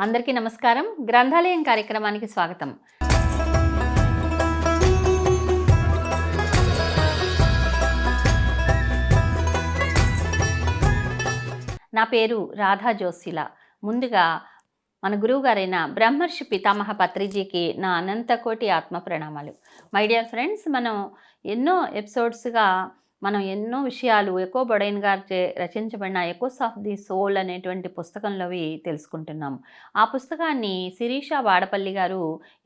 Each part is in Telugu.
అందరికీ నమస్కారం. గ్రంథాలయం కార్యక్రమానికి స్వాగతం. నా పేరు రాధా జోసిలా. ముందుగా మన గురువుగారైన బ్రహ్మర్షి పితామహ పత్రిజీకి నా అనంతకోటి ఆత్మ ప్రణామాలు. మై డియర్ ఫ్రెండ్స్, మనం ఎన్నో ఎపిసోడ్స్గా ఎన్నో విషయాలు ఎకో బొడైన్ గారు రచించబడిన ఎకోస్ ఆఫ్ ది సోల్ అనేటువంటి పుస్తకంలోవి తెలుసుకుంటున్నాం. ఆ పుస్తకాన్ని శిరీష వాడపల్లి గారు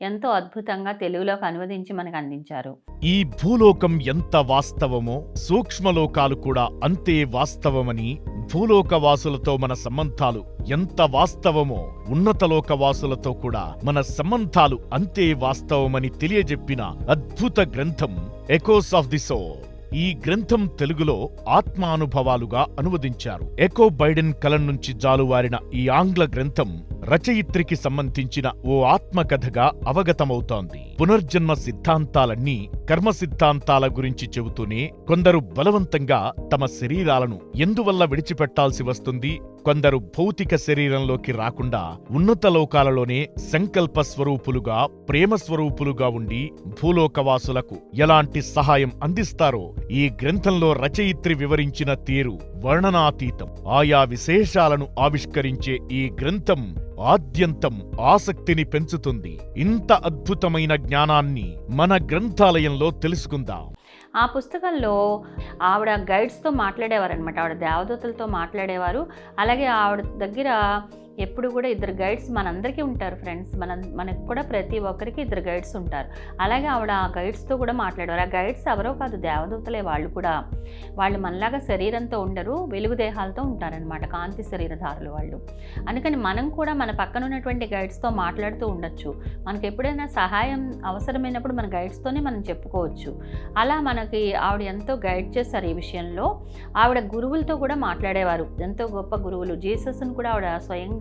ఎంతో అద్భుతంగా తెలుగులోకి అనువదించి మనకు అందించారు. ఈ భూలోకం ఎంత వాస్తవమో సూక్ష్మలోకాలు కూడా అంతే వాస్తవమని, భూలోకవాసులతో మన సంబంధాలు ఎంత వాస్తవమో ఉన్నతలోకవాసులతో కూడా మన సంబంధాలు అంతే వాస్తవమని తెలియజెప్పిన అద్భుత గ్రంథం ఎకోస్ ఆఫ్ ది సోల్. ఈ గ్రంథం తెలుగులో ఆత్మానుభవాలుగా అనువదించారు. ఎకో బైడెన్ కలం నుంచి జాలువారిన ఈ ఆంగ్ల గ్రంథం రచయిత్రికి సంబంధించిన ఓ ఆత్మకథగా అవగతమవుతోంది. పునర్జన్మ సిద్ధాంతాలన్నీ కర్మ సిద్ధాంతాల గురించి చెబుతూనే కొందరు బలవంతంగా తమ శరీరాలను ఎందువల్ల విడిచిపెట్టాల్సి వస్తుంది, కొందరు భౌతిక శరీరంలోకి రాకుండా ఉన్నత లోకాలలోనే సంకల్ప స్వరూపులుగా, ప్రేమ స్వరూపులుగా ఉండి భూలోకవాసులకు ఎలాంటి సహాయం అందిస్తారో ఈ గ్రంథంలో రచయిత్రి వివరించిన తీరు వర్ణనాతీతం. ఆయా విశేషాలను ఆవిష్కరించే ఈ గ్రంథం ఆద్యంతం ఆసక్తిని పెంచుతుంది. ఇంత అద్భుతమైన జ్ఞానాన్ని మన గ్రంథాలయంలో తెలుసుకుందాం. ఆ పుస్తకంలో ఆవిడ గైడ్స్తో మాట్లాడేవారనమాట. ఆవిడ దేవదూతలతో మాట్లాడేవారు. అలాగే ఆవిడ దగ్గర ఎప్పుడు కూడా ఇద్దరు గైడ్స్ మనందరికీ ఉంటారు ఫ్రెండ్స్. మనకు కూడా ప్రతి ఒక్కరికి ఇద్దరు గైడ్స్ ఉంటారు. అలాగే ఆవిడ ఆ గైడ్స్తో కూడా మాట్లాడేవారు. ఆ గైడ్స్ ఎవరో కాదు, దేవదూతలే. వాళ్ళు మనలాగా శరీరంతో ఉండరు, వెలుగు దేహాలతో ఉంటారనమాట, కాంతి శరీరధారులు వాళ్ళు. అందుకని మనం కూడా మన పక్కన ఉన్నటువంటి గైడ్స్తో మాట్లాడుతూ ఉండొచ్చు. మనకు ఎప్పుడైనా సహాయం అవసరమైనప్పుడు మన గైడ్స్తోనే మనం చెప్పుకోవచ్చు. అలా మనకి ఆవిడ ఎంతో గైడ్ చేశారు ఈ విషయంలో. ఆవిడ గురువులతో కూడా మాట్లాడేవారు, ఎంతో గొప్ప గురువులు. జీసస్ను కూడా ఆవిడ స్వయంగా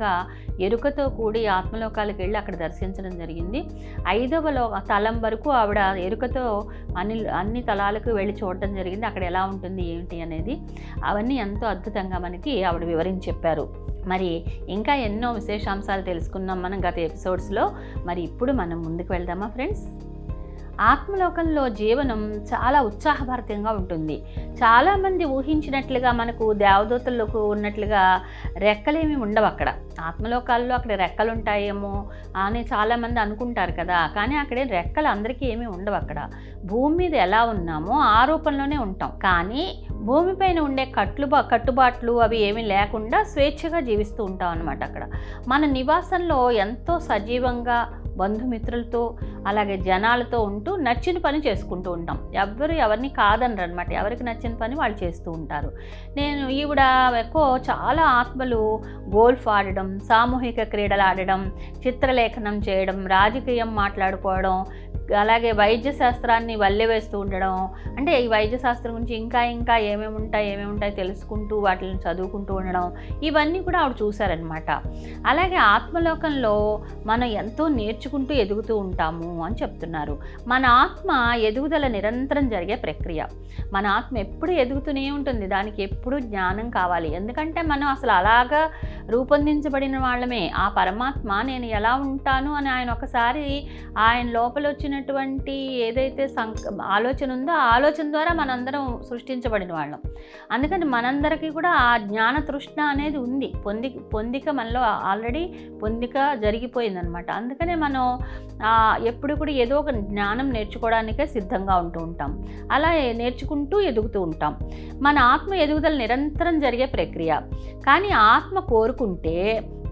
ఎరుకతో కూడి ఆత్మలోకాలకు వెళ్ళి అక్కడ దర్శించడం జరిగింది. 5వ తలం వరకు ఆవిడ ఎరుకతో అన్ని తలాలకు వెళ్ళి చూడటం జరిగింది. అక్కడ ఎలా ఉంటుంది ఏంటి అనేది అవన్నీ ఎంతో అద్భుతంగా మనకి ఆవిడ వివరించి చెప్పారు. మరి ఇంకా ఎన్నో విశేషాంశాలు తెలుసుకున్నాం మనం గత ఎపిసోడ్స్లో. మరి ఇప్పుడు మనం ముందుకు వెళ్దామా ఫ్రెండ్స్? ఆత్మలోకంలో జీవనం చాలా ఉత్సాహభరితంగా ఉంటుంది. చాలామంది ఊహించినట్లుగా మనకు దేవదూతలకు ఉన్నట్లుగా రెక్కలేమి ఉండవు అక్కడ. ఆత్మలోకాల్లో అక్కడ రెక్కలు ఉంటాయేమో అని చాలామంది అనుకుంటారు కదా, కానీ అక్కడే రెక్కలు అందరికీ ఏమీ ఉండవు. అక్కడ భూమి మీద ఎలా ఉన్నామో ఆ రూపంలోనే ఉంటాం. కానీ భూమిపైన ఉండే కట్టుబాట్లు అవి ఏమీ లేకుండా స్వేచ్ఛగా జీవిస్తూ ఉంటాం అన్నమాట. అక్కడ మన నివాసంలో ఎంతో సజీవంగా బంధుమిత్రులతో అలాగే జనాలతో ఉంటూ నచ్చిన పని చేసుకుంటూ ఉంటాం. ఎవరిని కాదనరు అనమాట. ఎవరికి నచ్చిన పని వాళ్ళు చేస్తూ ఉంటారు. ఈవిడ ఎక్కువ చాలా ఆత్మలు గోల్ఫ్ ఆడడం, సామూహిక క్రీడలు ఆడడం, చిత్రలేఖనం చేయడం, రాజకీయం మాట్లాడుకోవడం, అలాగే వైద్య శాస్త్రాన్ని వల్లెవేస్తూ ఉండడం. అంటే ఈ వైద్య శాస్త్రం గురించి ఇంకా ఏమేమి ఉంటాయి తెలుసుకుంటూ వాటిని చదువుకుంటూ ఉండడం, ఇవన్నీ కూడా ఆవిడ చూశారనమాట. అలాగే ఆత్మలోకంలో మనం ఎంతో నేర్చుకుంటూ ఎదుగుతూ ఉంటాము అని చెప్తున్నారు. మన ఆత్మ ఎదుగుదల నిరంతరం జరిగే ప్రక్రియ. మన ఆత్మ ఎప్పుడు ఎదుగుతూనే ఉంటుంది. దానికి ఎప్పుడు జ్ఞానం కావాలి. ఎందుకంటే మనం అసలు అలాగా రూపొందించబడిన వాళ్ళమే. ఆ పరమాత్మ నేను ఎలా ఉంటాను అని ఆయన లోపల వచ్చినటువంటి ఏదైతే ఆలోచన ఉందో ఆ ఆలోచన ద్వారా మనందరం సృష్టించబడిన వాళ్ళం. అందుకని మనందరికీ కూడా ఆ జ్ఞాన తృష్ణ అనేది ఉంది. పొందిక మనలో ఆల్రెడీ పొందిక జరిగిపోయిందనమాట. అందుకనే మనం ఎప్పుడు కూడా ఏదో ఒక జ్ఞానం నేర్చుకోవడానికే సిద్ధంగా ఉంటూ ఉంటాం. అలా నేర్చుకుంటూ ఎదుగుతూ ఉంటాం. మన ఆత్మ ఎదుగుదల నిరంతరం జరిగే ప్రక్రియ. కానీ ఆత్మ కోరుకుంటే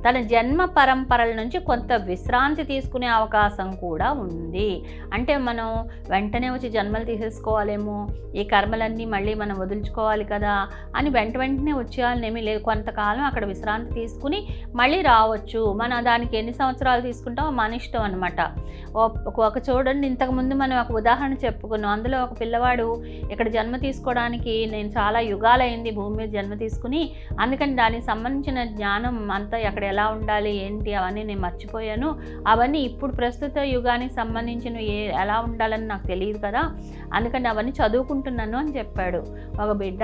తన జన్మ పరంపరల నుంచి కొంత విశ్రాంతి తీసుకునే అవకాశం కూడా ఉంది. అంటే మనం వెంటనే వచ్చి జన్మలు తీసేసుకోవాలేమో, ఈ కర్మలన్నీ మళ్ళీ మనం వదులుచుకోవాలి కదా అని వెంటనే వచ్చేయాలని ఏమీ లేదు. కొంతకాలం అక్కడ విశ్రాంతి తీసుకుని మళ్ళీ రావచ్చు. మన దానికి ఎన్ని సంవత్సరాలు తీసుకుంటామో మన ఇష్టం అనమాట. ఒక చూడండి, ఇంతకుముందు మనం ఒక ఉదాహరణ చెప్పుకున్నాం. అందులో ఒక పిల్లవాడు ఇక్కడ జన్మ తీసుకోవడానికి నేను చాలా యుగాలైంది భూమి మీద జన్మ తీసుకుని, అందుకని దానికి సంబంధించిన జ్ఞానం అంతా అక్కడ ఎలా ఉండాలి ఏంటి అవన్నీ నేను మర్చిపోయాను. అవన్నీ ఇప్పుడు ప్రస్తుత యుగానికి సంబంధించినవి ఎలా ఉండాలని నాకు తెలియదు కదా, అందుకని అవన్నీ చదువుకుంటున్నాను అని చెప్పాడు. ఒక బిడ్డ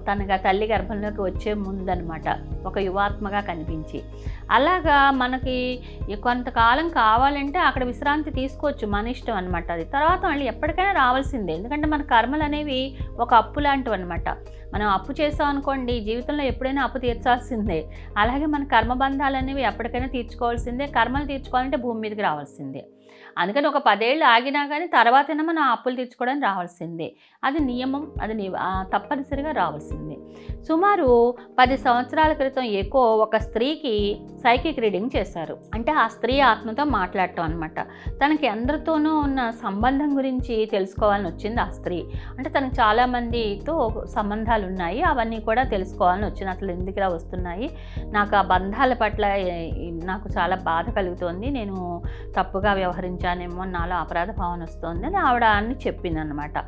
తనగా తల్లి గర్భంలోకి వచ్చే ముందనమాట, ఒక యువాత్మగా కనిపించి. అలాగా మనకి కొంతకాలం కావాలంటే అక్కడ విశ్రాంతి తీసుకోవచ్చు, మన ఇష్టం అనమాట. అది తర్వాత మళ్ళీ ఎప్పటికైనా రావాల్సిందే, ఎందుకంటే మన కర్మలు అనేవి ఒక అప్పు లాంటివి అనమాట. మనం అప్పు చేసాం అనుకోండి, జీవితంలో ఎప్పుడైనా అప్పు తీర్చాల్సిందే. అలాగే మన కర్మబంధాలు అనేవి ఎప్పటికైనా తీర్చుకోవాల్సిందే. కర్మలు తీర్చుకోవాలంటే భూమి మీదకి రావాల్సిందే. అందుకని ఒక 10 ఏళ్ళు ఆగినా కానీ తర్వాతైనా మనం అప్పులు తీర్చుకోవడానికి రావాల్సిందే. అది నియమం, అది తప్పనిసరిగా రావాల్సిందే. సుమారు 10 సంవత్సరాల క్రితం ఒక స్త్రీకి సైకిక్ రీడింగ్ చేశారు. అంటే ఆ స్త్రీ ఆత్మతో మాట్లాడటం అనమాట. తనకి అందరితోనూ ఉన్న సంబంధం గురించి తెలుసుకోవాలని వచ్చింది ఆ స్త్రీ. అంటే తనకు చాలామందితో సంబంధాలు ఉన్నాయి, అవన్నీ కూడా తెలుసుకోవాలని వచ్చింది. అసలు ఎందుకు ఇలా వస్తున్నాయి, నాకు ఆ బంధాల పట్ల నాకు చాలా బాధ కలుగుతోంది, నేను తప్పుగా వ్యవహరించానేమో, నాలో అపరాధ భావన వస్తుంది అని ఆవిడ అని చెప్పింది అనమాట.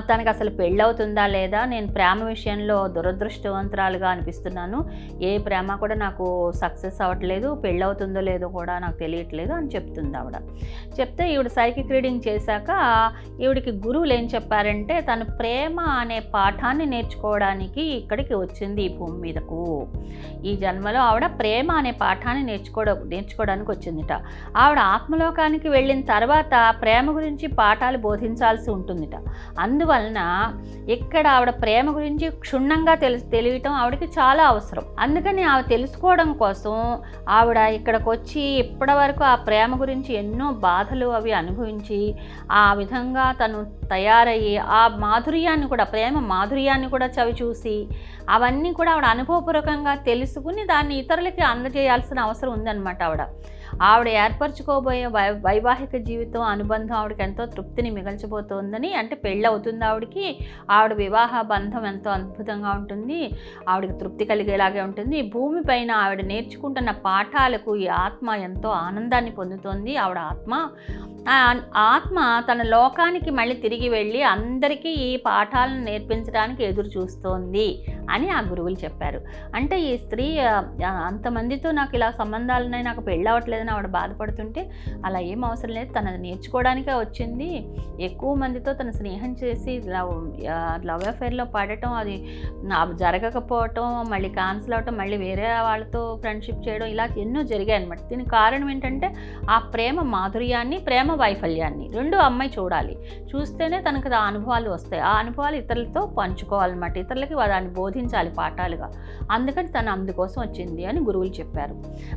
తనకు అసలు పెళ్ళవుతుందా లేదా, నేను ప్రేమ విషయంలో దురదృష్టవంతురాలుగా అనిపిస్తున్నాను, ఏ ప్రేమ కూడా నాకు సక్సెస్ అవ్వట్లేదు, పెళ్ళవుతుందో లేదో కూడా నాకు తెలియట్లేదు అని చెప్తుంది ఆవిడ. చెప్తే ఈవిడ సైకిక్ రీడింగ్ చేశాక ఈవిడికి గురువులు ఏం చెప్పారంటే, తను ప్రేమ అనే పాఠాన్ని నేర్చుకోవడానికి ఇక్కడికి వచ్చింది ఈ భూమి మీదకు. ఈ జన్మలో ఆవిడ ప్రేమ అనే పాఠాన్ని నేర్చుకోవడానికి వచ్చిందిట. ఆవిడ ఆత్మలోకానికి వెళ్ళిన తర్వాత ప్రేమ గురించి పాఠాలు బోధించాల్సి ఉంటుందిట. అందువలన ఇక్కడ ఆవిడ ప్రేమ గురించి క్షుణ్ణంగా తెలియటం ఆవిడకి చాలా అవసరం. అందుకని ఆవిడ తెలుసుకోవడం కోసం ఆవిడ ఇక్కడికి వచ్చి ఇప్పటి వరకు ఆ ప్రేమ గురించి ఎన్నో బాధలు అవి అనుభవించి ఆ విధంగా తను తయారయ్యి ఆ మాధుర్యాన్ని కూడా, ప్రేమ మాధుర్యాన్ని కూడా చవి చూసి అవన్నీ కూడా ఆవిడ అనుభవపూర్వకంగా తెలుసుకుని దాన్ని ఇతరులకి అందజేయాల్సిన అవసరం ఉందన్నమాట. ఆవిడ ఏర్పరచుకోబోయే వైవాహిక జీవితం, అనుబంధం ఆవిడకి ఎంతో తృప్తిని మిగల్చబోతోందని. అంటే పెళ్ళి అవుతుంది ఆవిడకి, ఆవిడ వివాహ బంధం ఎంతో అద్భుతంగా ఉంటుంది, ఆవిడకి తృప్తి కలిగేలాగే ఉంటుంది. భూమిపైన ఆవిడ నేర్చుకుంటున్న పాఠాలకు ఈ ఆత్మ ఎంతో ఆనందాన్ని పొందుతోంది. ఆవిడ ఆత్మ తన లోకానికి మళ్ళీ తిరిగి వెళ్ళి అందరికీ ఈ పాఠాలను నేర్పించడానికి ఎదురు చూస్తోంది అని ఆ గురువులు చెప్పారు. అంటే ఈ స్త్రీ అంతమందితో నాకు ఇలా సంబంధాలు ఉన్నాయి, నాకు పెళ్ళి అవ్వట్లేదని ఆవిడ బాధపడుతుంటే అలా ఏం అవసరం లేదు, తనది నేర్చుకోవడానికే వచ్చింది. ఎక్కువ మందితో తన స్నేహం చేసి లవ్ అఫేర్లో పడటం, అది జరగకపోవటం, మళ్ళీ క్యాన్సిల్ అవటం, మళ్ళీ వేరే వాళ్ళతో ఫ్రెండ్షిప్ చేయడం, ఇలా ఎన్నో జరిగాయి అనమాట. దీనికి కారణం ఏంటంటే ఆ ప్రేమ మాధుర్యాన్ని, ప్రేమ వైఫల్యాన్ని రెండు అమ్మాయి చూడాలి. చూస్తేనే తనకు ఆ అనుభవాలు వస్తాయి. ఆ అనుభవాలు ఇతరులతో పంచుకోవాలన్నమాట, ఇతరులకి దాన్ని బోధించాలి పాఠాలుగా. అందుకని తను అందుకోసం వచ్చింది అని గురువులు చెప్పారు.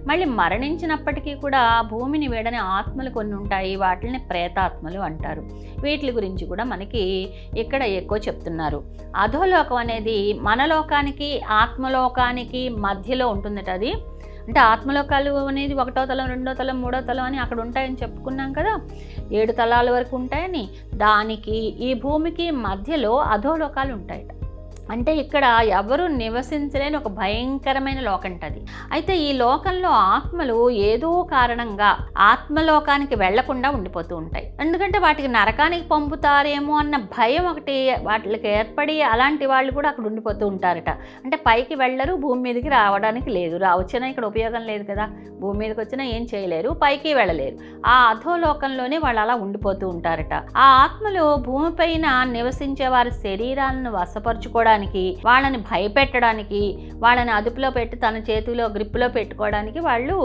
మళ్ళీ మరణించినప్పటికీ కూడా భూమిని వీడని ఆత్మలు కొన్ని ఉంటాయి, వాటిని ప్రేతాత్మలు అంటారు. వీటి గురించి కూడా మనకి ఇక్కడ ఎక్కువ చెప్తున్నారు. అధోలోకం అనేది మన లోకానికి ఆత్మలోకానికి మధ్యలో ఉంటుందట. అది అంటే ఆత్మలోకాలు అనేది 1వ తలం, 2వ తలం, 3వ తలం అని అక్కడ ఉంటాయని చెప్పుకున్నాం కదా, 7 తలాల వరకు ఉంటాయని. దానికి ఈ భూమికి మధ్యలో అధోలోకాలు ఉంటాయట. అంటే ఇక్కడ ఎవరు నివసించలేని ఒక భయంకరమైన లోకంటది. అయితే ఈ లోకంలో ఆత్మలు ఏదో కారణంగా ఆత్మలోకానికి వెళ్లకుండా ఉండిపోతూ ఉంటాయి. ఎందుకంటే వాటికి నరకానికి పంపుతారేమో అన్న భయం ఒకటి వాటికి ఏర్పడి అలాంటి వాళ్ళు కూడా అక్కడ ఉండిపోతూ ఉంటారట. అంటే పైకి వెళ్ళరు, భూమి మీదకి రావడానికి లేదు, వచ్చినా ఇక్కడ ఉపయోగం లేదు కదా, భూమి మీదకి వచ్చినా ఏం చేయలేరు, పైకి వెళ్ళలేరు. ఆ అధోలోకంలోనే వాళ్ళు అలా ఉండిపోతూ ఉంటారట. ఆ ఆత్మలు భూమిపైన నివసించే వారి శరీరాలను వశపరుచుకోవడానికి, వాళ్ళని భయపెట్టడానికి, వాళ్ళని అదుపులో పెట్టి తన చేతిలో గ్రిప్లో పెట్టుకోవడానికి వాళ్ళు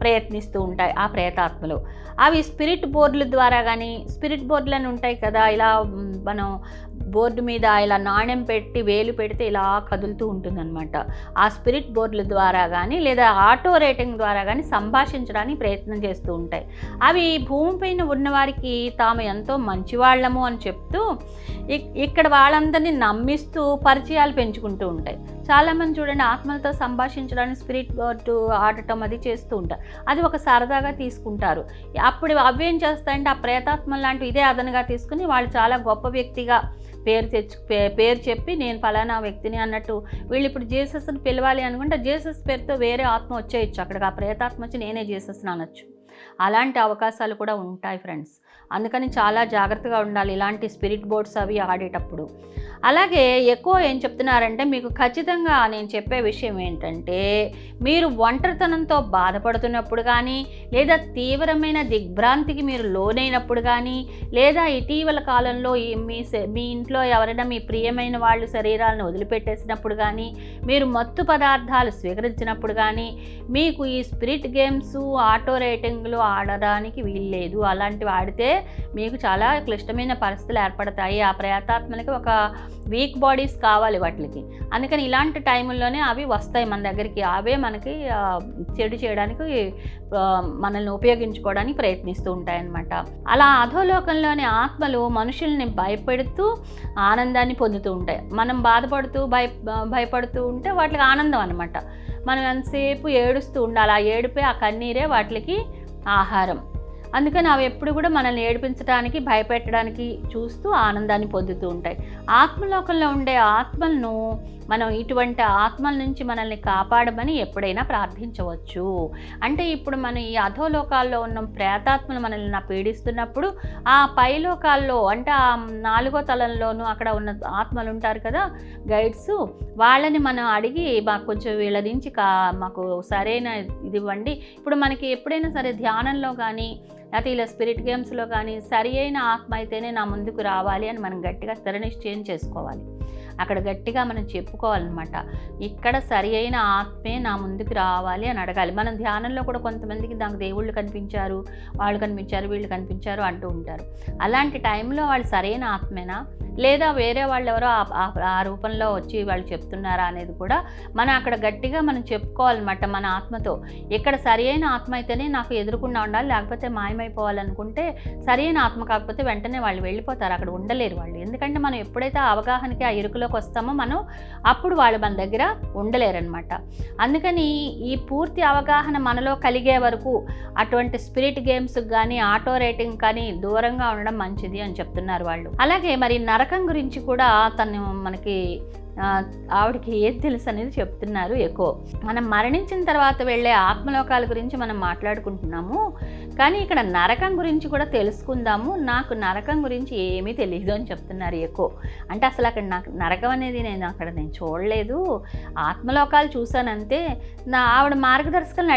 ప్రయత్నిస్తూ ఉంటాయి ఆ ప్రేతాత్మలు. అవి స్పిరిట్ బోర్డుల ద్వారా కానీ, స్పిరిట్ బోర్డులు అని ఉంటాయి కదా, ఇలా మనం బోర్డు మీద ఇలా నాణ్యం పెట్టి వేలు పెడితే ఇలా కదులుతూ ఉంటుందన్నమాట. ఆ స్పిరిట్ బోర్డుల ద్వారా కానీ లేదా ఆటో రేటింగ్ ద్వారా కానీ సంభాషించడానికి ప్రయత్నం చేస్తూ ఉంటాయి. అవి భూమిపైన ఉన్నవారికి తాము ఎంతో మంచివాళ్ళము అని చెప్తూ ఇక్కడ వాళ్ళందరినీ నమ్మిస్తూ పరిచయాలు పెంచుకుంటూ ఉంటాయి. చాలామంది చూడండి ఆత్మలతో సంభాషించడానికి స్పిరిట్ బోర్డు ఆడటం అది చేస్తూ ఉంటారు. అది ఒక సరదాగా తీసుకుంటారు. అప్పుడు అవి ఏం చేస్తాయంటే ఆ ప్రేతాత్మలు లాంటివి ఇదే అదనగా తీసుకుని వాళ్ళు చాలా గొప్ప వ్యక్తిగా పేరు చెప్పి నేను ఫలానా వ్యక్తిని అన్నట్టు, వీళ్ళు ఇప్పుడు జీసస్ని పిలవాలి అనుకుంటే జీసస్ పేరుతో వేరే ఆత్మ వచ్చేయచ్చు, అక్కడికి ఆ ప్రేతాత్మ వచ్చి నేనే జీసస్ని అనొచ్చు. అలాంటి అవకాశాలు కూడా ఉంటాయి ఫ్రెండ్స్. అందుకని చాలా జాగ్రత్తగా ఉండాలి ఇలాంటి స్పిరిట్ బోర్డ్స్ అవి ఆడేటప్పుడు. అలాగే ఎక్కువ ఏం చెప్తున్నారంటే, మీకు ఖచ్చితంగా నేను చెప్పే విషయం ఏంటంటే, మీరు ఒంటరితనంతో బాధపడుతున్నప్పుడు కానీ, లేదా తీవ్రమైన దిగ్భ్రాంతికి మీరు లోనైనప్పుడు కానీ, లేదా ఇటీవల కాలంలో మీ ఇంట్లో ఎవరైనా మీ ప్రియమైన వాళ్ళు శరీరాలను వదిలిపెట్టేసినప్పుడు కానీ, మీరు మత్తు పదార్థాలు స్వీకరించినప్పుడు కానీ, మీకు ఈ స్పిరిట్ గేమ్స్ ఆటో రేటింగ్లు ఆడడానికి వీల్లేదు. అలాంటివి ఆడితే మీకు చాలా క్లిష్టమైన పరిస్థితులు ఏర్పడతాయి. ఆ ప్రేతాత్మలకి ఒక వీక్ బాడీస్ కావాలి వాటికి. అందుకని ఇలాంటి టైంలోనే అవి వస్తాయి మన దగ్గరికి. అవే మనకి చెడు చేయడానికి మనల్ని ఉపయోగించుకోవడానికి ప్రయత్నిస్తూ ఉంటాయన్నమాట. అలా అధోలోకంలోని ఆత్మలు మనుషుల్ని భయపెడుతూ ఆనందాన్ని పొందుతూ ఉంటాయి. మనం బాధపడుతూ భయపడుతూ ఉంటే వాటికి ఆనందం అనమాట. మనం ఎంతసేపు ఏడుస్తూ ఉండాలి. ఆ ఏడుపే, ఆ కన్నీరే వాటికి ఆహారం. అందుకని అవి ఎప్పుడు కూడా మనల్ని ఏడిపించడానికి, భయపెట్టడానికి చూస్తూ ఆనందాన్ని పొందుతూ ఉంటాయి. ఆత్మలోకంలో ఉండే ఆత్మలను మనం ఇటువంటి ఆత్మల నుంచి మనల్ని కాపాడమని ఎప్పుడైనా ప్రార్థించవచ్చు. అంటే ఇప్పుడు మనం ఈ అధోలోకాల్లో ఉన్న ప్రేతాత్మలు మనల్ని పీడిస్తున్నప్పుడు ఆ పైలోకాల్లో అంటే ఆ 4వ తలంలోనూ అక్కడ ఉన్న ఆత్మలు ఉంటారు కదా, గైడ్స్, వాళ్ళని మనం అడిగి మాకు కొంచెం వీళ్ళ నుంచి మాకు సరైన ఇది ఇవ్వండి. ఇప్పుడు మనకి ఎప్పుడైనా సరే ధ్యానంలో కానీ, లేకపోతే ఇలా స్పిరిట్ గేమ్స్లో కానీ సరి అయిన ఆత్మ అయితేనే నా ముందుకు రావాలి అని మనం గట్టిగా స్థిర నిశ్చయం చేసుకోవాలి. అక్కడ గట్టిగా మనం చెప్పుకోవాలన్నమాట. ఇక్కడ సరి అయిన ఆత్మే నా ముందుకు రావాలి అని అడగాలి. మనం ధ్యానంలో కూడా కొంతమందికి నాకు దేవుళ్ళు కనిపించారు, వాళ్ళు కనిపించారు, వీళ్ళు కనిపించారు అంటూ ఉంటారు. అలాంటి టైంలో వాళ్ళు సరైన ఆత్మేనా, లేదా వేరే వాళ్ళు ఎవరో ఆ రూపంలో వచ్చి వాళ్ళు చెప్తున్నారా అనేది కూడా మనం అక్కడ గట్టిగా మనం చెప్పుకోవాలన్నమాట మన ఆత్మతో. ఇక్కడ సరి అయిన ఆత్మ అయితేనే నాకు ఎదురుకుండా ఉండాలి, లేకపోతే మాయమైపోవాలనుకుంటే సరి అయిన ఆత్మ కాకపోతే వెంటనే వాళ్ళు వెళ్ళిపోతారు, అక్కడ ఉండలేరు వాళ్ళు. ఎందుకంటే మనం ఎప్పుడైతే అవగాహనకి ఆ ఇరుకులోకి వస్తామో మనం అప్పుడు వాళ్ళు మన దగ్గర ఉండలేరనమాట. అందుకని ఈ పూర్తి అవగాహన మనలో కలిగే వరకు అటువంటి స్పిరిట్ గేమ్స్ కానీ ఆటో రేటింగ్ కానీ దూరంగా ఉండడం మంచిది అని చెప్తున్నారు వాళ్ళు. అలాగే మరి నరకం గురించి కూడా తను మనకి ఆవిడకి ఏది తెలుసు అనేది చెప్తున్నారు ఎక్కువ. మనం మరణించిన తర్వాత వెళ్ళే ఆత్మలోకాల గురించి మనం మాట్లాడుకుంటున్నాము, కానీ ఇక్కడ నరకం గురించి కూడా తెలుసుకుందాము. నాకు నరకం గురించి ఏమీ తెలియదు అని చెప్తున్నారు ఎక్కువ. అంటే అసలు అక్కడ నాకు నరకం అనేది నేను చూడలేదు, ఆత్మలోకాలు చూశానంతే. ఆవిడ మార్గదర్శకులను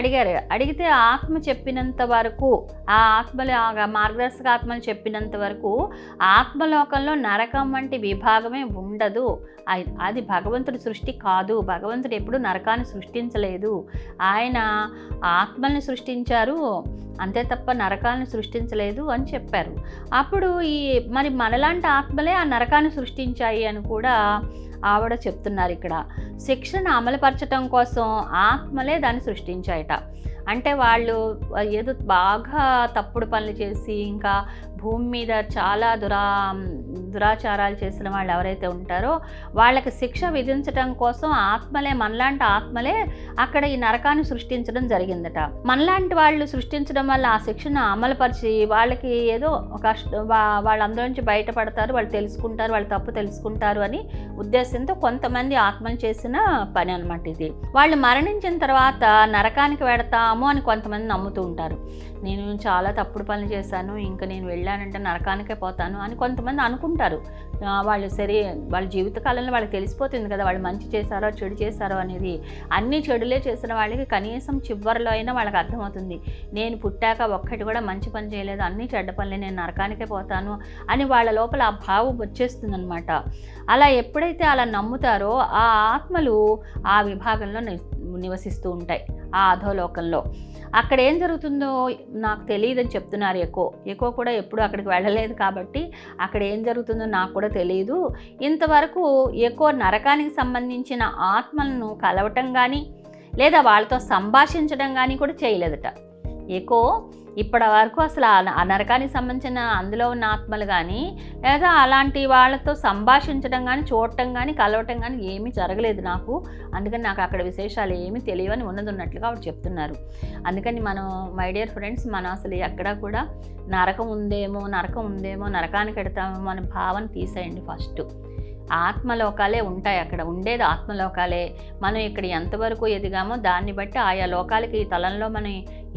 అడిగితే ఆత్మ చెప్పినంత వరకు, ఆ ఆత్మలు మార్గదర్శక ఆత్మలు చెప్పినంత వరకు ఆత్మలోకంలో నరకం వంటి విభాగమే ఉండదు. అది భగవంతుడి సృష్టి కాదు. భగవంతుడు ఎప్పుడు నరకాన్ని సృష్టించలేదు. ఆయన ఆత్మల్ని సృష్టించారు అంతే తప్ప నరకాన్ని సృష్టించలేదు అని చెప్పారు. అప్పుడు మరి మనలాంటి ఆత్మలే ఆ నరకాన్ని సృష్టించాయి అని కూడా ఆవిడ చెప్తున్నారు. ఇక్కడ శిక్షను అమలుపరచడం కోసం ఆత్మలే దాన్ని సృష్టించాయట. అంటే వాళ్ళు ఏదో బాగా తప్పుడు పనులు చేసి ఇంకా భూమి మీద చాలా దురాచారాలు చేసిన వాళ్ళు ఎవరైతే ఉంటారో వాళ్ళకి శిక్ష విధించడం కోసం ఆత్మలే, మనలాంటి ఆత్మలే అక్కడ ఈ నరకాన్ని సృష్టించడం జరిగిందట. మనలాంటి వాళ్ళు సృష్టించడం వల్ల ఆ శిక్షను అమలుపరిచి వాళ్ళకి ఏదో వాళ్ళందరి నుంచి బయటపడతారు, వాళ్ళు తెలుసుకుంటారు, వాళ్ళు తప్పు తెలుసుకుంటారు అని ఉద్దేశంతో కొంతమంది ఆత్మలు చేసిన పని అనమాట ఇది. వాళ్ళు మరణించిన తర్వాత నరకానికి వెడతాము అని కొంతమంది నమ్ముతూ ఉంటారు. నేను చాలా తప్పుడు పనులు చేశాను, ఇంకా నేను వెళ్ళానంటే నరకానికే పోతాను అని కొంతమంది అనుకుంటారు. వాళ్ళ జీవితకాలంలో వాళ్ళకి తెలిసిపోతుంది కదా వాళ్ళు మంచి చేశారో చెడు చేశారో అనేది. అన్ని చెడులే చేసిన వాళ్ళకి కనీసం చివరిలో అయినా వాళ్ళకి అర్థమవుతుంది, నేను పుట్టాక ఒక్కటి కూడా మంచి పని చేయలేదు, అన్ని చెడ్డ పనులే, నేను నరకానికే పోతాను అని వాళ్ళ లోపల ఆ భావం వచ్చేస్తుంది అనమాట. అలా ఎప్పుడైతే అలా నమ్ముతారో ఆ ఆత్మలు ఆ విభాగంలో నివసిస్తూ ఉంటాయి, ఆ అధోలోకంలో. అక్కడ ఏం జరుగుతుందో నాకు తెలియదని చెప్తున్నారు ఎక్కువ కూడా ఎప్పుడు అక్కడికి వెళ్ళలేదు కాబట్టి అక్కడ ఏం జరుగుతుందో నాకు కూడా తెలియదు. ఇంతవరకు ఎక్కువ నరకానికి సంబంధించిన ఆత్మలను కలవటం కానీ లేదా వాళ్ళతో సంభాషించడం కానీ కూడా చేయలేదట ఎక్కువ. ఇప్పటి వరకు అసలు ఆ నరకానికి సంబంధించిన అందులో ఉన్న ఆత్మలు కానీ లేదా అలాంటి వాళ్ళతో సంభాషించడం కానీ చూడటం కానీ కలవటం కానీ ఏమీ జరగలేదు నాకు. అందుకని నాకు అక్కడ విశేషాలు ఏమీ తెలియవని ఉన్నట్లుగా ఆవిడ చెప్తున్నారు. అందుకని మనం మై డియర్ ఫ్రెండ్స్, మనం అసలు ఎక్కడా కూడా నరకం ఉందేమో నరకానికి ఎడతామేమో అనే భావన తీసేయండి. ఫస్ట్ ఆత్మలోకాలే ఉంటాయి, అక్కడ ఉండేది ఆత్మలోకాలే. మనం ఇక్కడ ఎంతవరకు ఎదిగామో దాన్ని బట్టి ఆయా లోకాలకి ఈ తలంలో మనం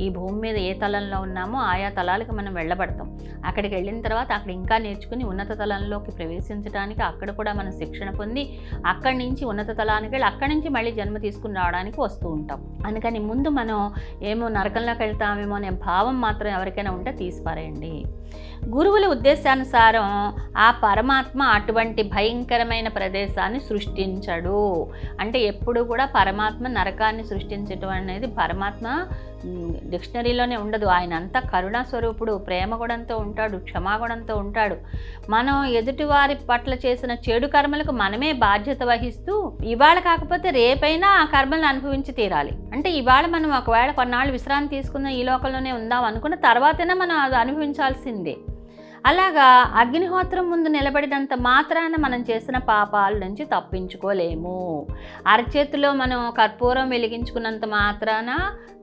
ఈ భూమి మీద ఏ తలంలో ఉన్నామో ఆయా తలాలకు మనం వెళ్ళబడతాం. అక్కడికి వెళ్ళిన తర్వాత అక్కడ ఇంకా నేర్చుకుని ఉన్నత తలంలోకి ప్రవేశించడానికి అక్కడ కూడా మనం శిక్షణ పొంది అక్కడి నుంచి ఉన్నత తలానికి వెళ్ళి అక్కడి నుంచి మళ్ళీ జన్మ తీసుకుని రావడానికి వస్తూ ఉంటాం. అందుకని ముందు మనం ఏమో నరకంలోకి వెళ్తామేమో అనే భావం మాత్రం ఎవరికైనా ఉంటే తీసిపారేయండి. గురువుల ఉద్దేశానుసారం ఆ పరమాత్మ అటువంటి భయంకరమైన ప్రదేశాన్ని సృష్టించడు. అంటే ఎప్పుడు కూడా పరమాత్మ నరకాన్ని సృష్టించడం అనేది పరమాత్మ డిక్షనరీలోనే ఉండదు. ఆయన అంతా కరుణా స్వరూపుడు, ప్రేమ గుణంతో ఉంటాడు, క్షమాగుణంతో ఉంటాడు. మనం ఎదుటివారి పట్ల చేసిన చెడు కర్మలకు మనమే బాధ్యత వహిస్తూ ఇవాళ కాకపోతే రేపైనా ఆ కర్మలను అనుభవించి తీరాలి. అంటే ఇవాళ మనం ఒకవేళ కొన్నాళ్ళు విశ్రాంతి తీసుకున్న ఈ లోకంలోనే ఉందాం అనుకున్న తర్వాతైనా మనం అది అనుభవించాల్సిందే. అలాగా అగ్నిహోత్రం ముందు నిలబడినంత మాత్రాన మనం చేసిన పాపాల నుంచి తప్పించుకోలేము. అరచేతిలో మనం కర్పూరం వెలిగించుకున్నంత మాత్రాన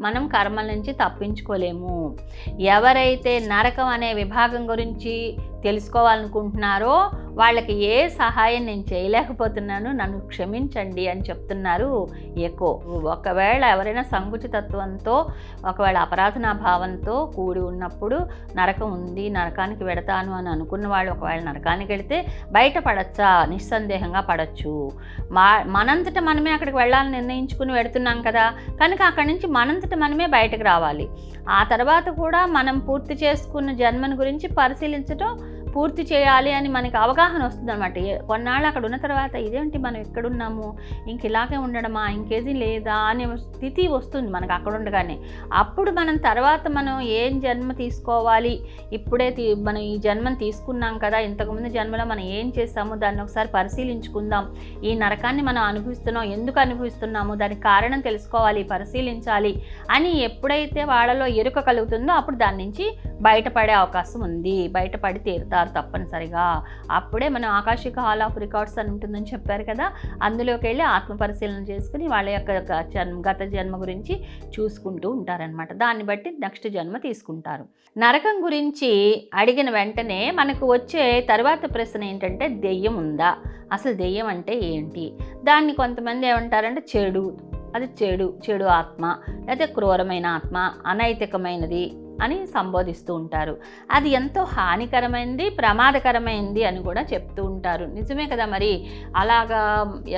మనం కర్మల నుంచి తప్పించుకోలేము. ఎవరైతే నరకం అనే విభాగం గురించి తెలుసుకోవాలనుకుంటున్నారో వాళ్ళకి ఏ సహాయం నేను చేయలేకపోతున్నాను, నన్ను క్షమించండి అని చెప్తున్నారు ఎకో. ఒకవేళ ఎవరైనా సంకుచితత్వంతో ఒకవేళ అపరాధనా భావంతో కూడి ఉన్నప్పుడు నరకం ఉంది, నరకానికి వెడతాను అని అనుకున్న వాళ్ళు ఒకవేళ నరకానికి వెళితే బయట పడచ్చా? నిస్సందేహంగా పడచ్చు. మనంతట మనమే అక్కడికి వెళ్ళాలని నిర్ణయించుకుని వెడుతున్నాం కదా, కనుక అక్కడి నుంచి మనంతట మనమే బయటకు రావాలి. ఆ తర్వాత కూడా మనం పూర్తి చేసుకున్న జన్మను గురించి పరిశీలించడం పూర్తి చేయాలి అని మనకి అవగాహన వస్తుంది అనమాట. కొన్నాళ్ళు అక్కడ ఉన్న తర్వాత ఇదేంటి మనం ఎక్కడున్నాము, ఇంక ఇలాగే ఉండడమా, ఇంకేది లేదా అనే స్థితి వస్తుంది మనకు అక్కడ ఉండగానే. అప్పుడు మనం తర్వాత మనం ఏం జన్మ తీసుకోవాలి, ఇప్పుడే మనం ఈ జన్మను తీసుకున్నాం కదా, ఇంతకుముందు జన్మలో మనం ఏం చేస్తామో దాన్ని ఒకసారి పరిశీలించుకుందాం. ఈ నరకాన్ని మనం అనుభవిస్తున్నాం, ఎందుకు అనుభవిస్తున్నాము, దానికి కారణం తెలుసుకోవాలి, పరిశీలించాలి అని ఎప్పుడైతే వాళ్ళలో ఎరుక కలుగుతుందో అప్పుడు దాని నుంచి బయటపడే అవకాశం ఉంది. బయటపడి తీరుతారు తప్పనిసరిగా. అప్పుడే మనం ఆకాశిక హాల్ ఆఫ్ రికార్డ్స్ అని ఉంటుందని చెప్పారు కదా, అందులోకి వెళ్ళి ఆత్మ పరిశీలన చేసుకుని వాళ్ళ యొక్క గత జన్మ గురించి చూసుకుంటూ ఉంటారనమాట. దాన్ని బట్టి నెక్స్ట్ జన్మ తీసుకుంటారు. నరకం గురించి అడిగిన వెంటనే మనకు వచ్చే తర్వాత ప్రశ్న ఏంటంటే, దెయ్యం ఉందా? అసలు దెయ్యం అంటే ఏంటి? దాన్ని కొంతమంది ఏమంటారంటే చెడు, అది చెడు ఆత్మ, లేకపోతే క్రూరమైన ఆత్మ, అనైతికమైనది అని సంబోధిస్తూ ఉంటారు. అది ఎంతో హానికరమైనది, ప్రమాదకరమైనది అని కూడా చెప్తూ ఉంటారు. నిజమే కదా. మరి అలాగా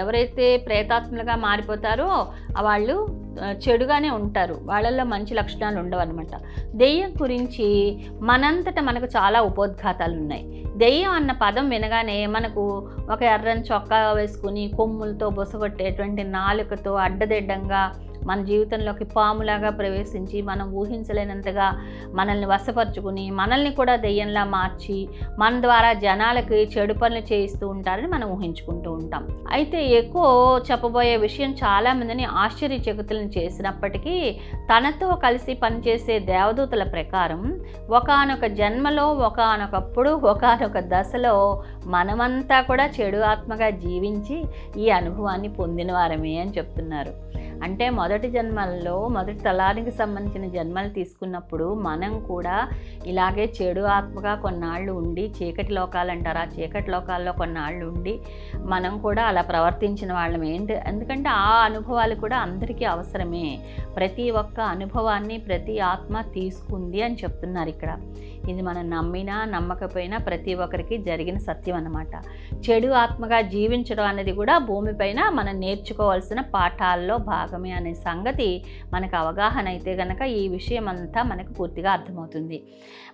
ఎవరైతే ప్రేతాత్మలుగా మారిపోతారో వాళ్ళు చెడుగానే ఉంటారు, వాళ్ళల్లో మంచి లక్షణాలు ఉండవన్నమాట. దెయ్యం గురించి మనంతట మనకు చాలా ఉపోద్ఘాతాలు ఉన్నాయి. దెయ్యం అన్న పదం వినగానే మనకు ఒక ఎర్రని చొక్కా వేసుకుని కొమ్ములతో బొసగొట్టేటువంటి నాలుకతో అడ్డదిడ్డంగా మన జీవితంలోకి పాములాగా ప్రవేశించి మనం ఊహించలేనంతగా మనల్ని వశపరుచుకుని మనల్ని కూడా దెయ్యంలా మార్చి మన ద్వారా జనాలకి చెడు పనులు చేయిస్తూ ఉంటారని మనం ఊహించుకుంటూ ఉంటాం. అయితే ఎక్కువ చెప్పబోయే విషయం చాలామందిని ఆశ్చర్యచకితులను చేసినప్పటికీ తనతో కలిసి పనిచేసే దేవదూతల ప్రకారం ఒకానొక జన్మలో ఒకానొకప్పుడు ఒకానొక దశలో మనమంతా కూడా చెడు ఆత్మగా జీవించి ఈ అనుభవాన్ని పొందిన వారమే అని చెప్తున్నారు. అంటే మొదటి జన్మల్లో మొదటి తలానికి సంబంధించిన జన్మలు తీసుకున్నప్పుడు మనం కూడా ఇలాగే చెడు ఆత్మగా కొన్నాళ్ళు ఉండి, చీకటి లోకాలు అంటారు, ఆ చీకటి లోకాల్లో కొన్నాళ్ళు ఉండి మనం కూడా అలా ప్రవర్తించిన వాళ్ళం. ఎందుకంటే ఆ అనుభవాలు కూడా అందరికీ అవసరమే. ప్రతి ఒక్క అనుభవాన్ని ప్రతి ఆత్మ తీసుకుంది అని చెప్తున్నారు ఇక్కడ. ఇది మనం నమ్మినా నమ్మకపోయినా ప్రతి ఒక్కరికి జరిగిన సత్యం అన్నమాట. చెడు ఆత్మగా జీవించడం అనేది కూడా భూమిపైన మనం నేర్చుకోవాల్సిన పాఠాల్లో భాగమే అనే సంగతి మనకు అవగాహన అయితే గనక ఈ విషయం అంతా మనకు పూర్తిగా అర్థమవుతుంది.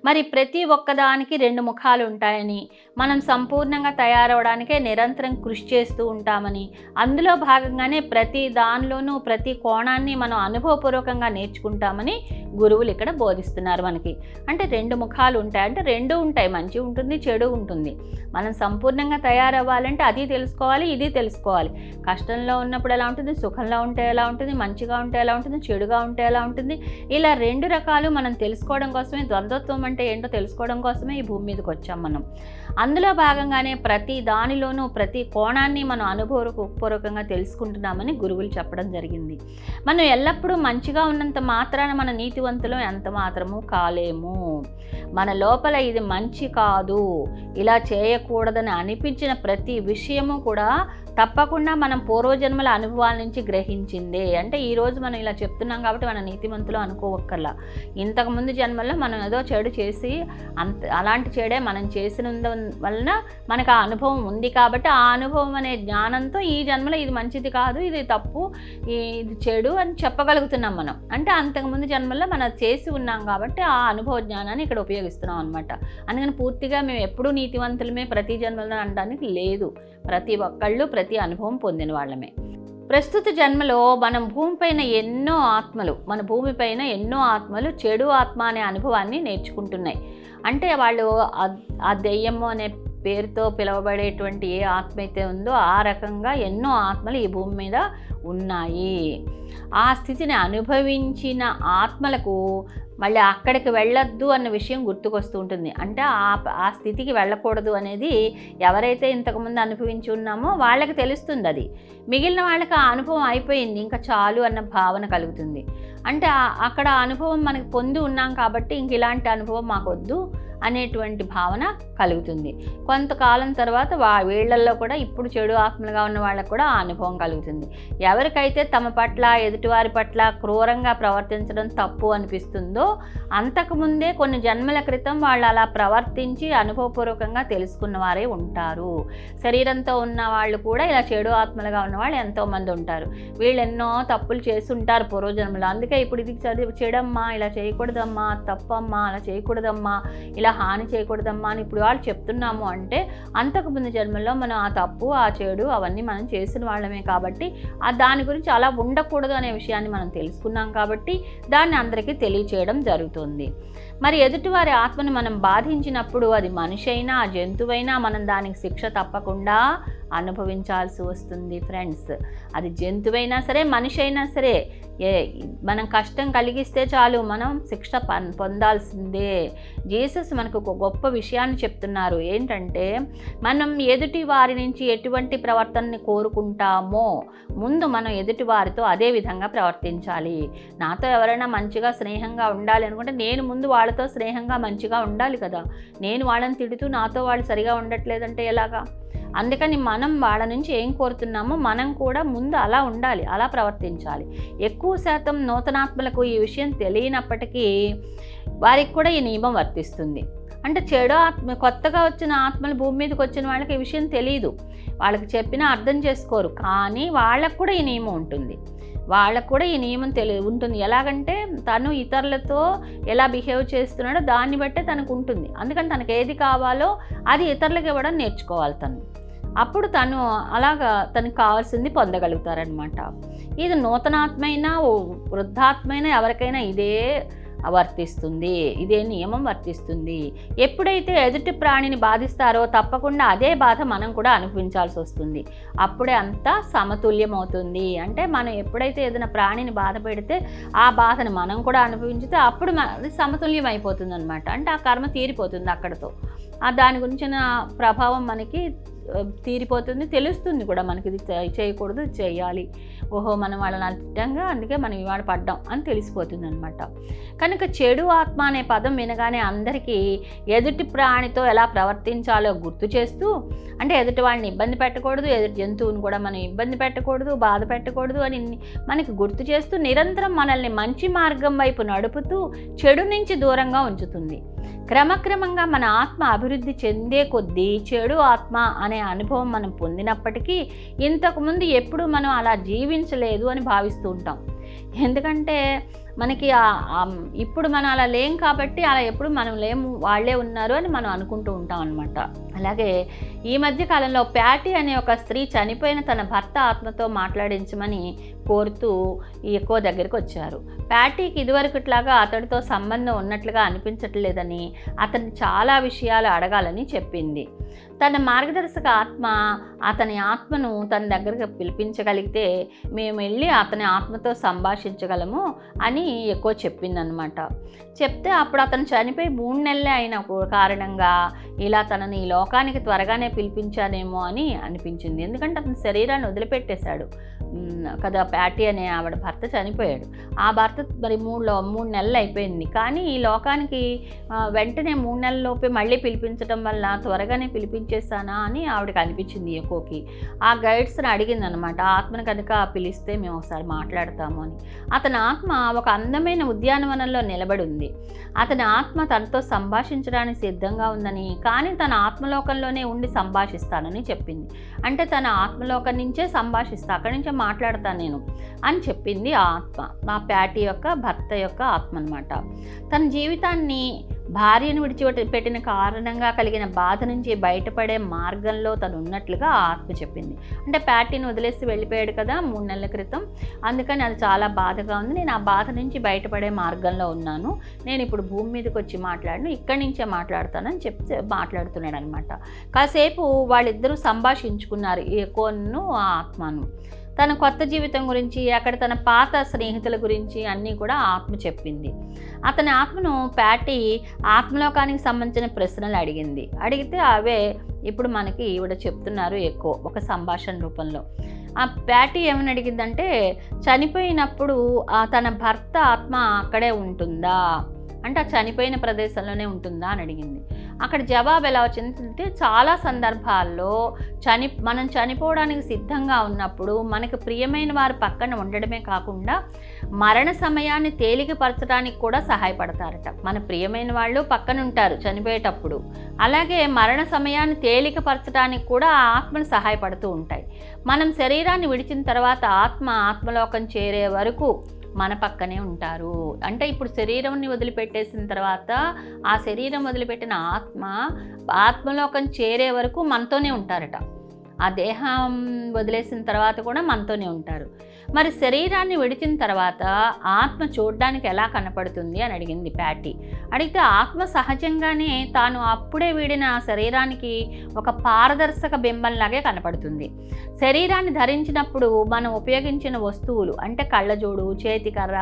మరి ప్రతి ఒక్కదానికి రెండు ముఖాలు ఉంటాయని, మనం సంపూర్ణంగా తయారవడానికే నిరంతరం కృషి చేస్తూ ఉంటామని, అందులో భాగంగానే ప్రతి దానిలోనూ ప్రతి కోణాన్ని మనం అనుభవపూర్వకంగా నేర్చుకుంటామని గురువులు ఇక్కడ బోధిస్తున్నారు మనకి. అంటే రెండు ముఖాలు ఉంటాయి, అంటే రెండు ఉంటాయి, మంచి ఉంటుంది చెడు ఉంటుంది. మనం సంపూర్ణంగా తయారవ్వాలంటే అది తెలుసుకోవాలి, ఇది తెలుసుకోవాలి. కష్టంలో ఉన్నప్పుడు ఎలా ఉంటుంది, సుఖంలో ఉంటే ఎలా ఉంటుంది, మంచిగా ఉంటే ఎలా ఉంటుంది, చెడుగా ఉంటే ఎలా ఉంటుంది, ఇలా రెండు రకాలు మనం తెలుసుకోవడం కోసమే, ద్వంద్వత్వం అంటే ఏంటో తెలుసుకోవడం కోసమే ఈ భూమి మీదకి వచ్చాం మనం. అందులో భాగంగానే ప్రతి దానిలోనూ ప్రతి కోణాన్ని మనం అనుభవపూర్వకంగా తెలుసుకుంటున్నామని గురువులు చెప్పడం జరిగింది. మనం ఎల్లప్పుడూ మంచిగా ఉన్నంత మాత్రాన మన నీతివంతులం ఎంత మాత్రము కాలేము. మన లోపల ఇది మంచి కాదు, ఇలా చేయకూడదని అనిపించిన ప్రతి విషయము కూడా తప్పకుండా మనం పూర్వజన్మల అనుభవాల నుంచి గ్రహించిందే. అంటే ఈరోజు మనం ఇలా చెప్తున్నాం కాబట్టి మన నీతిమంతులు అనుకోవక్కర్లా. ఇంతకుముందు జన్మల్లో మనం ఏదో చెడు చేసి అలాంటి చెడే మనం చేసిన వలన మనకు ఆ అనుభవం ఉంది కాబట్టి ఆ అనుభవం అనే జ్ఞానంతో ఈ జన్మలో ఇది మంచిది కాదు, ఇది తప్పు, ఇది చెడు అని చెప్పగలుగుతున్నాం మనం. అంటే అంతకుముందు జన్మల్లో మనం చేసి ఉన్నాం కాబట్టి ఆ అనుభవ జ్ఞానాన్ని ఇక్కడ ఉపయోగిస్తున్నాం అనమాట. అందుకని పూర్తిగా మేము ఎప్పుడూ నీతివంతులమే ప్రతి జన్మలో అనడానికి లేదు. ప్రతి ఒక్కళ్ళు ప్రతి అనుభవం పొందిన వాళ్ళమే. ప్రస్తుత జన్మలో మనం భూమిపైన మన భూమిపైన ఎన్నో ఆత్మలు చెడు ఆత్మ అనే అనుభవాన్ని నేర్చుకుంటున్నాయి. అంటే వాళ్ళు ఆ దెయ్యము అనే పేరుతో పిలువబడేటువంటి ఏ ఆత్మ అయితే ఉందో ఆ రకంగా ఎన్నో ఆత్మలు ఈ భూమి మీద ఉన్నాయి. ఆ స్థితిని అనుభవించిన ఆత్మలకు మళ్ళీ అక్కడికి వెళ్ళొద్దు అన్న విషయం గుర్తుకొస్తూ ఉంటుంది. అంటే ఆ స్థితికి వెళ్ళకూడదు అనేది ఎవరైతే ఇంతకుముందు అనుభవించి ఉన్నామో వాళ్ళకి తెలుస్తుంది. అది మిగిలిన వాళ్ళకి ఆ అనుభవం అయిపోయింది, ఇంకా చాలు అన్న భావన కలుగుతుంది. అంటే అక్కడ అనుభవం మనకి పొంది ఉన్నాం కాబట్టి ఇంక ఇలాంటి అనుభవం మాకొద్దు అనేటువంటి భావన కలుగుతుంది. కొంతకాలం తర్వాత వీళ్ళల్లో కూడా ఇప్పుడు చెడు ఆత్మలుగా ఉన్న వాళ్ళకు కూడా ఆ అనుభవం కలుగుతుంది. ఎవరికైతే తమ పట్ల ఎదుటివారి పట్ల క్రూరంగా ప్రవర్తించడం తప్పు అనిపిస్తుందో అంతకుముందే కొన్ని జన్మల క్రితం వాళ్ళు అలా ప్రవర్తించి అనుభవపూర్వకంగా తెలుసుకున్న వారే ఉంటారు. శరీరంతో ఉన్న వాళ్ళు కూడా ఇలా చెడు ఆత్మలుగా ఉన్న వాళ్ళు ఎంతోమంది ఉంటారు. వీళ్ళు ఎన్నో తప్పులు చేస్తుంటారు పూర్వజన్మలో. అందుకే ఇప్పుడు ఇది చెడమ్మా, ఇలా చేయకూడదమ్మా, తప్పమ్మా, అలా చేయకూడదమ్మా, ఇలా హాని చేయకూడదమ్మా అని ఇప్పుడు వాళ్ళు చెప్తున్నాము. అంటే అంతకుముందు జన్మల్లో మనం ఆ తప్పు, ఆ చెడు అవన్నీ మనం చేసిన వాళ్ళమే కాబట్టి దాని గురించి అలా ఉండకూడదు అనే విషయాన్ని మనం తెలుసుకున్నాం కాబట్టి దాన్ని అందరికీ తెలియచేయడం జరుగుతుంది. మరి ఎదుటివారి ఆత్మను మనం బాధించినప్పుడు అది మనిషి అయినా జంతువైనా మనం దానికి శిక్ష తప్పకుండా అనుభవించాల్సి వస్తుంది ఫ్రెండ్స్. అది జంతువైనా సరే మనిషి అయినా సరే మనం కష్టం కలిగిస్తే చాలు మనం శిక్ష పొందాల్సిందే. జీసస్ మనకు ఒక గొప్ప విషయాన్ని చెప్తున్నారు. ఏంటంటే మనం ఎదుటి వారి నుంచి ఎటువంటి ప్రవర్తనని కోరుకుంటామో ముందు మనం ఎదుటి వారితో అదే విధంగా ప్రవర్తించాలి. నాతో ఎవరైనా మంచిగా స్నేహంగా ఉండాలి అనుకుంటే నేను ముందు వాళ్ళతో స్నేహంగా మంచిగా ఉండాలి కదా. నేను వాళ్ళని తిడుతూ నాతో వాళ్ళు సరిగా ఉండట్లేదంటే ఎలాగా? అందుకని మనం వాళ్ళ నుంచి ఏం కోరుతున్నామో మనం కూడా ముందు అలా ఉండాలి, అలా ప్రవర్తించాలి. ఎక్కువ శాతం నూతనాత్మలకు ఈ విషయం తెలియనప్పటికీ వారికి కూడా ఈ నియమం వర్తిస్తుంది. అంటే చెడు ఆత్మ, కొత్తగా వచ్చిన ఆత్మలు భూమి మీదకి వచ్చిన వాళ్ళకి ఈ విషయం తెలియదు, వాళ్ళకి చెప్పినా అర్థం చేసుకోరు. కానీ వాళ్ళకు కూడా ఈ నియమం ఉంటుంది, వాళ్ళకు కూడా ఈ నియమం ఉంటుంది. ఎలాగంటే తను ఇతరులతో ఎలా బిహేవ్ చేస్తున్నాడో దాన్ని బట్టే తనకు ఉంటుంది. అందుకని తనకు ఏది కావాలో అది ఇతరులకు ఇవ్వడం నేర్చుకోవాలి తను. అప్పుడు తను అలాగా తనకు కావాల్సింది పొందగలుగుతారనమాట. ఇది నూతనాత్మైనా వృద్ధాత్మైనా ఎవరికైనా ఇదే వర్తిస్తుంది, ఇదే నియమం వర్తిస్తుంది. ఎప్పుడైతే ఎదుటి ప్రాణిని బాధిస్తారో తప్పకుండా అదే బాధ మనం కూడా అనుభవించాల్సి వస్తుంది. అప్పుడే అంతా సమతుల్యం అవుతుంది. అంటే మనం ఎప్పుడైతే ఏదైనా ప్రాణిని బాధ పెడితే ఆ బాధను మనం కూడా అనుభవించితే అప్పుడు అది సమతుల్యం అయిపోతుంది అనమాట. అంటే ఆ కర్మ తీరిపోతుంది అక్కడితో. దాని గురించిన ప్రభావం మనకి తీరిపోతుంది, తెలుస్తుంది కూడా మనకి ఇది చేయకూడదు, చేయాలి, ఓహో మనం వాళ్ళని అడ్డంగా అందుకే మనం ఇవాళ పడ్డాం అని తెలిసిపోతుంది అనమాట. కనుక చెడు ఆత్మ అనే పదం వినగానే అందరికీ ఎదుటి ప్రాణితో ఎలా ప్రవర్తించాలో గుర్తు చేస్తూ, అంటే ఎదుటి వాళ్ళని ఇబ్బంది పెట్టకూడదు, ఎదుటి జంతువుని కూడా మనం ఇబ్బంది పెట్టకూడదు, బాధ పెట్టకూడదు అని మనకి గుర్తు చేస్తూ నిరంతరం మనల్ని మంచి మార్గం వైపు నడుపుతూ చెడు నుంచి దూరంగా ఉంచుతుంది. క్రమక్రమంగా మన ఆత్మ అభివృద్ధి చెందే కొద్దీ చెడు ఆత్మ అనే అనుభవం మనం పొందినప్పటికీ ఇంతకుముందు ఎప్పుడు మనం అలా జీవించలేదు అని భావిస్తూ ఉంటాం. ఎందుకంటే మనకి ఇప్పుడు మనం అలా లేం కాబట్టి అలా ఎప్పుడు మనం లేము, వాళ్ళే ఉన్నారు అని మనం అనుకుంటూ ఉంటాం అనమాట. అలాగే ఈ మధ్య కాలంలో ప్యాటీ అనే ఒక స్త్రీ చనిపోయిన తన భర్త ఆత్మతో మాట్లాడించమని కోరుతూ ఎక్కువ దగ్గరికి వచ్చారు. ప్యాటీకి ఇదివరకుట్లాగా అతడితో సంబంధం ఉన్నట్లుగా అనిపించట్లేదని, అతన్ని చాలా విషయాలు అడగాలని చెప్పింది. తన మార్గదర్శక ఆత్మ అతని ఆత్మను తన దగ్గరకు పిలిపించగలిగితే మేము వెళ్ళి అతని ఆత్మతో సంభాషించగలము అని ఎక్కువ చెప్పిందనమాట. చెప్తే అప్పుడు అతను చనిపోయి 3 నెలలే అయిన కారణంగా ఇలా తనని ఈ లోకానికి త్వరగానే పిలిపించానేమో అని అనిపించింది. ఎందుకంటే అతని శరీరాన్ని వదిలిపెట్టేశాడు, కదా ప్యాటీ అనే ఆవిడ భర్త చనిపోయాడు. ఆ భర్త మరి 3 నెలలు అయిపోయింది. కానీ ఈ లోకానికి వెంటనే 3 నెలల లోపే మళ్ళీ పిలిపించడం వల్ల త్వరగానే పిలిపించేసానా అని ఆవిడకి అనిపించింది ఎకోకి. ఆ గైడ్స్ని అడిగిందనమాట, ఆత్మను కనుక పిలిస్తే మేము ఒకసారి మాట్లాడతాము అని. అతని ఆత్మ ఒక అందమైన ఉద్యానవనంలో నిలబడి ఉంది. అతని ఆత్మ తనతో సంభాషించడానికి సిద్ధంగా ఉందని, కానీ తన ఆత్మలోకంలోనే ఉండి సంభాషిస్తానని చెప్పింది. అంటే తన ఆత్మలోకం నుంచే సంభాషిస్తా, అక్కడి నుంచే మాట్లాడతాను నేను అని చెప్పింది ఆ ఆత్మ, మా ప్యాటీ యొక్క భర్త యొక్క ఆత్మ అనమాట. తన జీవితాన్ని భార్యను విడిచిపెట్టిన కారణంగా కలిగిన బాధ నుంచి బయటపడే మార్గంలో తను ఉన్నట్లుగా ఆ ఆత్మ చెప్పింది. అంటే ప్యాటీని వదిలేసి వెళ్ళిపోయాడు కదా 3 నెలల క్రితం, అందుకని అది చాలా బాధగా ఉంది. నేను ఆ బాధ నుంచి బయటపడే మార్గంలో ఉన్నాను. నేను ఇప్పుడు భూమి మీదకి వచ్చి మాట్లాడను, ఇక్కడి నుంచే మాట్లాడతానని చెప్తే మాట్లాడుతున్నాడు అనమాట. కాసేపు వాళ్ళిద్దరూ సంభాషించుకున్నారు, ఎకోను ఆ ఆత్మను. తన కొత్త జీవితం గురించి, అక్కడ తన పాత స్నేహితుల గురించి అన్నీ కూడా ఆత్మ చెప్పింది. అతని ఆత్మను ప్యాటీ ఆత్మలోకానికి సంబంధించిన ప్రశ్నలు అడిగితే అవే ఇప్పుడు మనకి ఈవిడ చెప్తున్నారు ఎక్కువ ఒక సంభాషణ రూపంలో. ఆ ప్యాటీ ఏమని అడిగిందంటే, చనిపోయినప్పుడు తన భర్త ఆత్మ అక్కడే ఉంటుందా, అంటే ఆ చనిపోయిన ప్రదేశంలోనే ఉంటుందా అని అడిగింది. అక్కడ జవాబు ఎలా వచ్చిందంటే, చాలా సందర్భాల్లో మనం చనిపోవడానికి సిద్ధంగా ఉన్నప్పుడు మనకు ప్రియమైన వారు పక్కన ఉండడమే కాకుండా మరణ సమయాన్ని తేలికపరచడానికి కూడా సహాయపడతారట. మన ప్రియమైన వాళ్ళు పక్కన ఉంటారు చనిపోయేటప్పుడు, అలాగే మరణ సమయాన్ని తేలికపరచడానికి కూడా ఆ ఆత్మలు సహాయపడుతూ ఉంటాయి. మనం శరీరాన్ని విడిచిన తర్వాత ఆత్మలోకం చేరే వరకు మన పక్కనే ఉంటారు. అంటే ఇప్పుడు శరీరాన్ని వదిలిపెట్టేసిన తర్వాత ఆ శరీరం వదిలిపెట్టిన ఆత్మలోకం చేరే వరకు మనతోనే ఉంటారట. ఆ దేహం వదిలేసిన తర్వాత కూడా మనతోనే ఉంటారు. మరి శరీరాన్ని విడిచిన తర్వాత ఆత్మ చూడడానికి ఎలా కనపడుతుంది అని అడిగింది ప్యాటీ. అడిగితే ఆత్మ సహజంగానే తాను అప్పుడే వీడిన శరీరానికి ఒక పారదర్శక బింబంలాగే కనపడుతుంది. శరీరాన్ని ధరించినప్పుడు మనం ఉపయోగించిన వస్తువులు అంటే కళ్ళజోడు, చేతికర్ర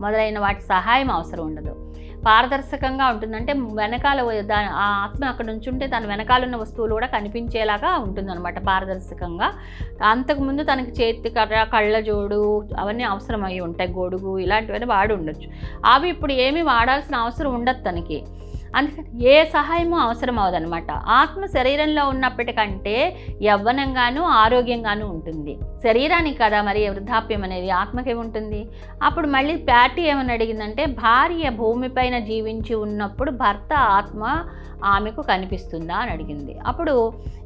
మొదలైన వాటి సహాయం అవసరం ఉండదు. పారదర్శకంగా ఉంటుంది. అంటే వెనకాల ఆ ఆత్మ అక్కడ నుంచి ఉంటే తన వెనకాల ఉన్న వస్తువులు కూడా కనిపించేలాగా ఉంటుందన్నమాట పారదర్శకంగా. అంతకుముందు తనకి చేతికర్ర, కళ్ళజోడు అవన్నీ అవసరమై ఉంటాయి, గొడుగు ఇలాంటివన్నీ వాడి ఉండొచ్చు. అవి ఇప్పుడు ఏమీ వాడాల్సిన అవసరం ఉండదు తనకి. అందుకని ఏ సహాయమూ అవసరం అవదనమాట. ఆత్మ శరీరంలో ఉన్నప్పటికంటే యవ్వనంగాను ఆరోగ్యంగాను ఉంటుంది. శరీరానికి కదా మరి వృద్ధాప్యం అనేది, ఆత్మకేముంటుంది? అప్పుడు మళ్ళీ ప్యాటీ ఏమని అడిగిందంటే, భార్య భూమిపైన జీవించి ఉన్నప్పుడు భర్త ఆత్మ ఆమెకు కనిపిస్తుందా అని అడిగింది. అప్పుడు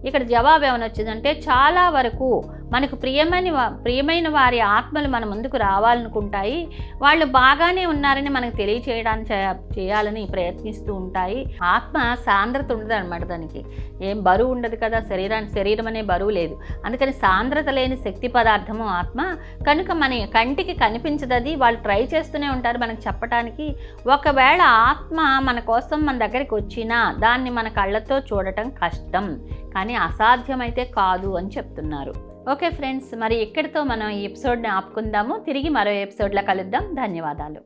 ఇక్కడ జవాబు ఏమని వచ్చిందంటే, చాలా వరకు మనకు ప్రియమైన వారి ఆత్మలు మన ముందుకు రావాలనుకుంటాయి. వాళ్ళు బాగానే ఉన్నారని మనకు తెలియచేయడానికి చేయాలని ప్రయత్నిస్తూ ఉంటాయి. ఆత్మ సాంద్రత ఉండదు అనమాట, దానికి ఏం బరువు ఉండదు కదా, శరీరం అనే బరువు లేదు. అందుకని సాంద్రత లేని శక్తి పదార్థము ఆత్మ. కనుక మన కంటికి కనిపించదది, వాళ్ళు ట్రై చేస్తూనే ఉంటారు మనకు చెప్పడానికి. ఒకవేళ ఆత్మ మన కోసం మన దగ్గరికి వచ్చినా దాన్ని మన కళ్ళతో చూడటం కష్టం, కానీ అసాధ్యమైతే కాదు అని చెప్తున్నారు. ఓకే ఫ్రెండ్స్, మరి ఇక్కడితో మనం ఈ ఎపిసోడ్ని ఆపుకుందాము. తిరిగి మరో ఎపిసోడ్లో కలుద్దాం. ధన్యవాదాలు.